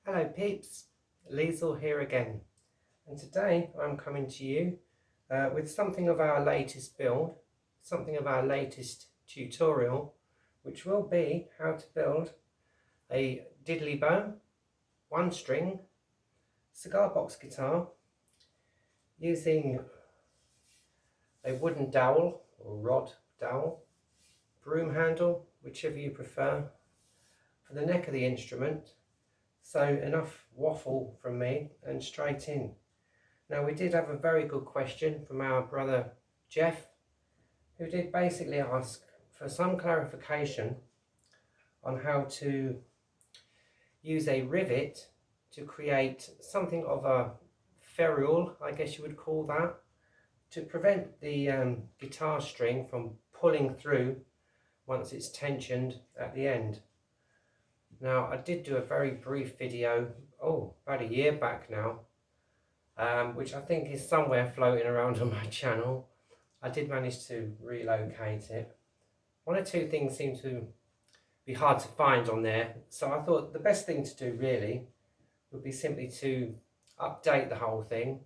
Hello peeps, Liesl here again, and today I'm coming to you with something of our latest build, something of our latest tutorial, which will be how to build a diddley bow, one string, cigar box guitar using a wooden dowel or rod dowel, broom handle, whichever you prefer, for the neck of the instrument. So enough waffle from me and straight in. Now we did have a very good question from our brother Jeff, who did basically ask for some clarification on how to use a rivet to create something of a ferrule, I guess you would call that, to prevent the guitar string from pulling through once it's tensioned at the end. Now I did do a very brief video, about a year back now, which I think is somewhere floating around on my channel. I did manage to relocate it. One or two things seem to be hard to find on there, so I thought the best thing to do really would be simply to update the whole thing.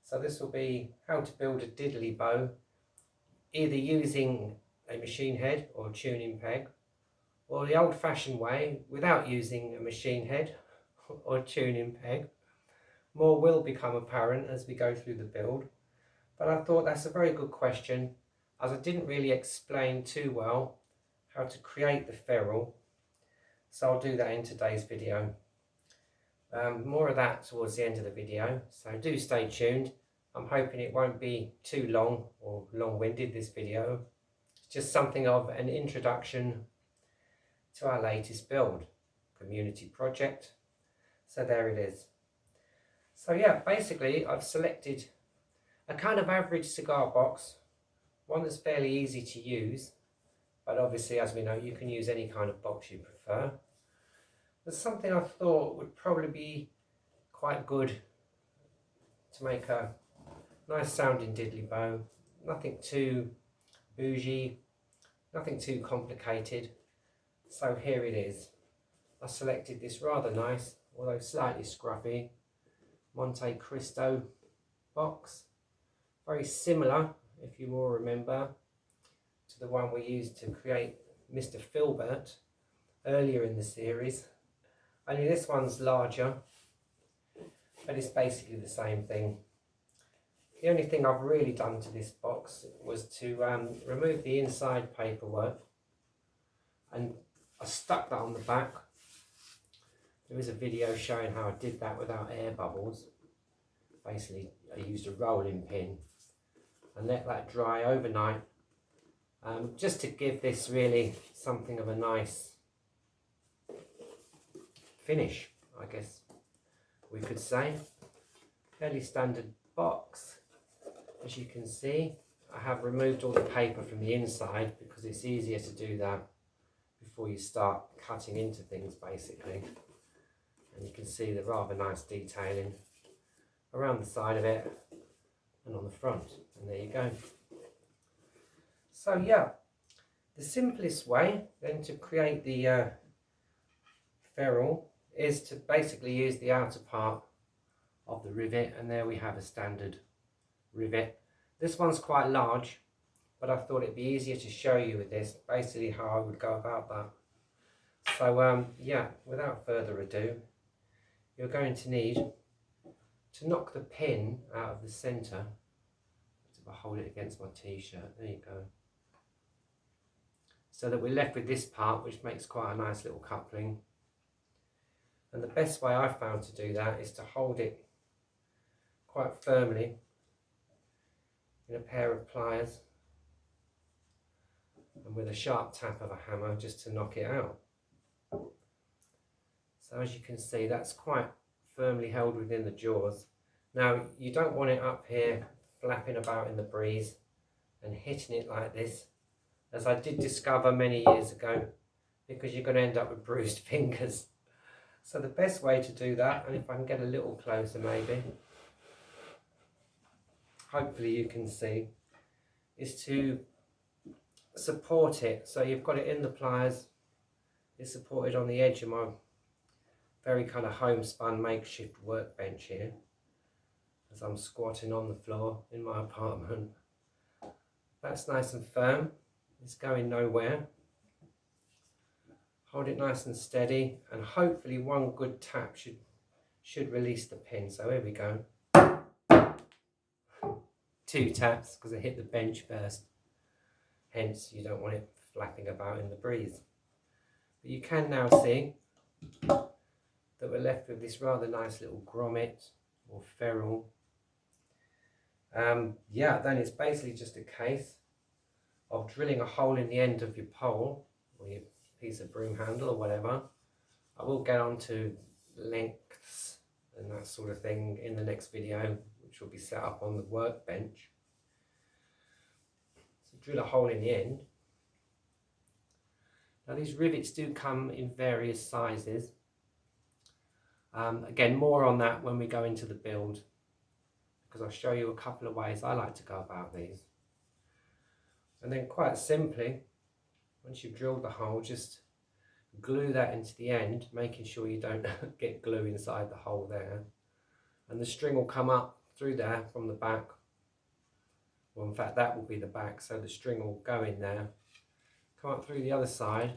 So this will be how to build a diddley bow, either using a machine head or tuning peg, or the old-fashioned way without using a machine head or tuning peg. More will become apparent as we go through the build, but I thought that's a very good question, as I didn't really explain too well how to create the ferrule, so I'll do that in today's video. More of that towards the end of the video, so do stay tuned. I'm hoping it won't be too long or long-winded, this video. It's just something of an introduction to our latest build, community project. So there it is. So yeah, basically I've selected a kind of average cigar box, one that's fairly easy to use, but obviously, as we know, you can use any kind of box you prefer. There's something I thought would probably be quite good to make a nice sounding diddley bow. Nothing too bougie, nothing too complicated. So here it is. I selected this rather nice, although slightly scruffy, Monte Cristo box. Very similar, if you will remember, to the one we used to create Mr. Filbert earlier in the series. Only this one's larger, but it's basically the same thing. The only thing I've really done to this box was to remove the inside paperwork, and I stuck that on the back. There is a video showing how I did that without air bubbles. Basically, I used a rolling pin and let that dry overnight, just to give this really something of a nice finish, I guess we could say. Fairly standard box. As you can see, I have removed all the paper from the inside because it's easier to do that before you start cutting into things, basically. And you can see the rather nice detailing around the side of it and on the front, and there you go. So yeah, the simplest way then to create the ferrule is to basically use the outer part of the rivet, and there we have a standard rivet. This one's quite large, but I thought it'd be easier to show you with this, basically how I would go about that. So yeah, without further ado, you're going to need to knock the pin out of the centre. If I hold it against my t-shirt, there you go. So that we're left with this part, which makes quite a nice little coupling. And the best way I've found to do that is to hold it quite firmly in a pair of pliers and with a sharp tap of a hammer just to knock it out. So as you can see, that's quite firmly held within the jaws. Now you don't want it up here flapping about in the breeze and hitting it like this, as I did discover many years ago, because you're going to end up with bruised fingers. So the best way to do that, and if I can get a little closer maybe, hopefully you can see, is to support it. So you've got it in the pliers, it's supported on the edge of my very kind of homespun makeshift workbench here as I'm squatting on the floor in my apartment. That's nice and firm, it's going nowhere. Hold it nice and steady, and hopefully one good tap should release the pin. So here we go. 2 taps because I hit the bench first, hence you don't want it flapping about in the breeze. But you can now see that we're left with this rather nice little grommet or ferrule. Yeah, then it's basically just a case of drilling a hole in the end of your pole or your piece of broom handle or whatever. I will get on to lengths and that sort of thing in the next video, which will be set up on the workbench. So drill a hole in the end. Now these rivets do come in various sizes. Again, more on that when we go into the build, because I'll show you a couple of ways I like to go about these. And then quite simply, once you've drilled the hole, just glue that into the end, making sure you don't get glue inside the hole there. And the string will come up through there from the back. Well, in fact, that will be the back, so the string will go in there. Come up through the other side.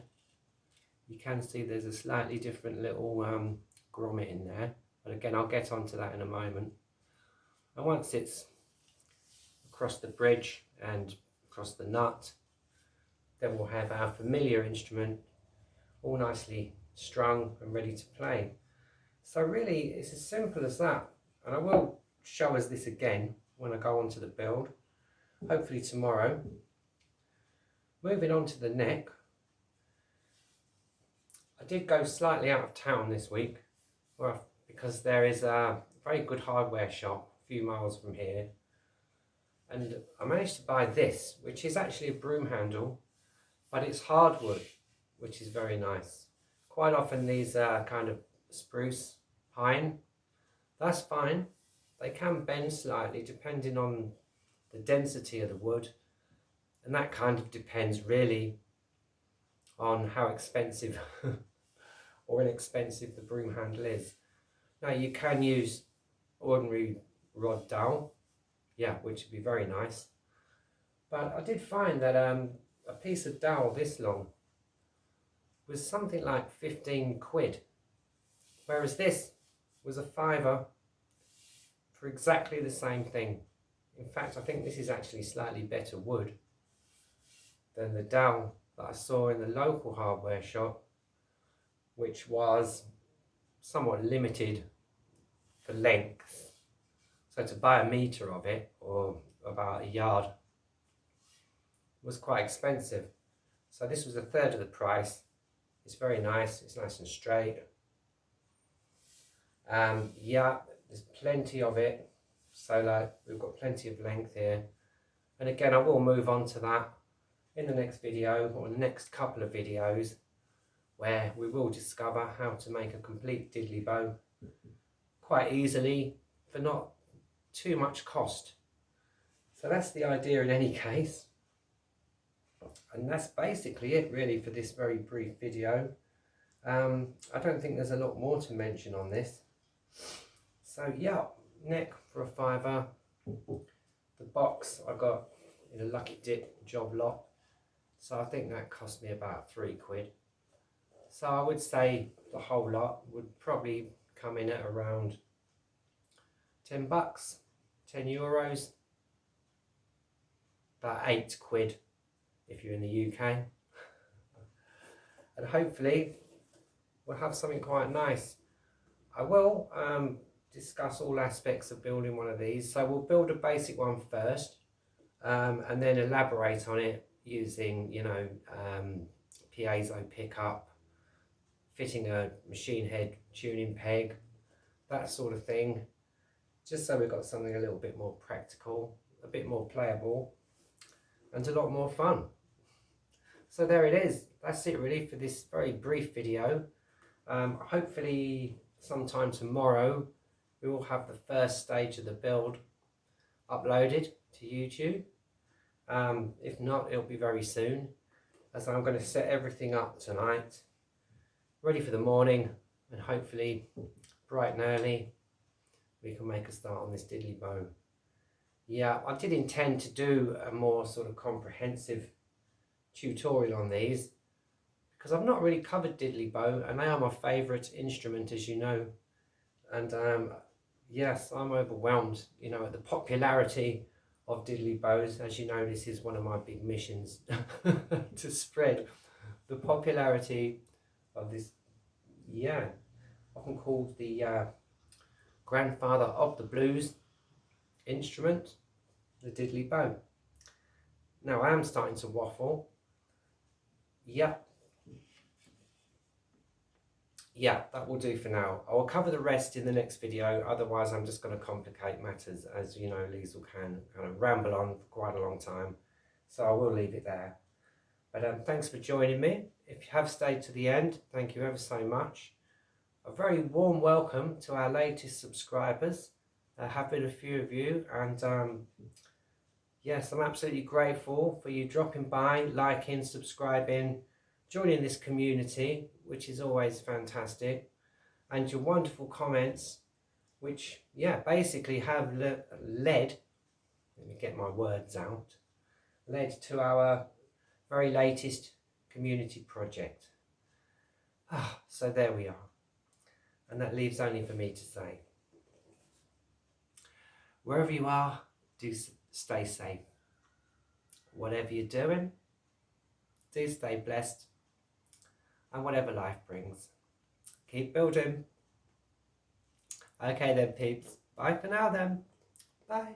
You can see there's a slightly different little grommet in there. But again, I'll get onto that in a moment. And once it's across the bridge and across the nut, then we'll have our familiar instrument all nicely strung and ready to play. So really it's as simple as that, and I will show us this again when I go on to the build, hopefully tomorrow. Moving on to the neck, I did go slightly out of town this week, well, because there is a very good hardware shop a few miles from here, and I managed to buy this, which is actually a broom handle, but it's hardwood, which is very nice. Quite often these are kind of spruce, pine. That's fine. They can bend slightly depending on the density of the wood, and that kind of depends really on how expensive or inexpensive the broom handle is. Now you can use ordinary rod dowel, yeah, which would be very nice. But I did find that a piece of dowel this long was something like 15 quid, whereas this was a £5 for exactly the same thing. In fact, I think this is actually slightly better wood than the dowel that I saw in the local hardware shop, which was somewhat limited for length. So to buy a metre of it, or about a yard, was quite expensive. So this was a third of the price. It's very nice, it's nice and straight. Yeah, there's plenty of it, so like we've got plenty of length here. And again, I will move on to that in the next video, or the next couple of videos, where we will discover how to make a complete diddley bow quite easily for not too much cost. So that's the idea in any case. And that's basically it really for this very brief video. I don't think there's a lot more to mention on this. So yeah, neck for a £5. The box I got in a Lucky Dip job lot, so I think that cost me about 3 quid. So I would say the whole lot would probably come in at around £10, €10, about 8 quid if you're in the UK. And hopefully we'll have something quite nice. I will discuss all aspects of building one of these. So we'll build a basic one first, and then elaborate on it using, you know, piezo pickup, fitting a machine head tuning peg, that sort of thing, just so we've got something a little bit more practical, a bit more playable, and a lot more fun. So there it is. That's it really for this very brief video. Hopefully sometime tomorrow we will have the first stage of the build uploaded to YouTube. If not, it'll be very soon, as I'm going to set everything up tonight, ready for the morning, and hopefully bright and early we can make a start on this diddley bow. Yeah, I did intend to do a more sort of comprehensive tutorial on these because I've not really covered diddley bow, and they are my favourite instrument, as you know. And yes, I'm overwhelmed, you know, at the popularity of diddley bows. As you know, this is one of my big missions to spread the popularity of this, yeah, often called the grandfather of the blues instrument, the diddley bow. Now I am starting to waffle. Yep. Yeah, that will do for now. I will cover the rest in the next video, otherwise I'm just going to complicate matters, as you know Liesl can kind of ramble on for quite a long time. So I will leave it there. But thanks for joining me. If you have stayed to the end, thank you ever so much. A very warm welcome to our latest subscribers. There have been a few of you, and yes, I'm absolutely grateful for you dropping by, liking, subscribing, joining this community, which is always fantastic, and your wonderful comments, which, yeah, basically have led, let me get my words out, led to our very latest community project. So there we are. And that leaves only for me to say, wherever you are, do stay safe. Whatever you're doing, do stay blessed. And whatever life brings, keep building. Okay then peeps, bye for now then. Bye.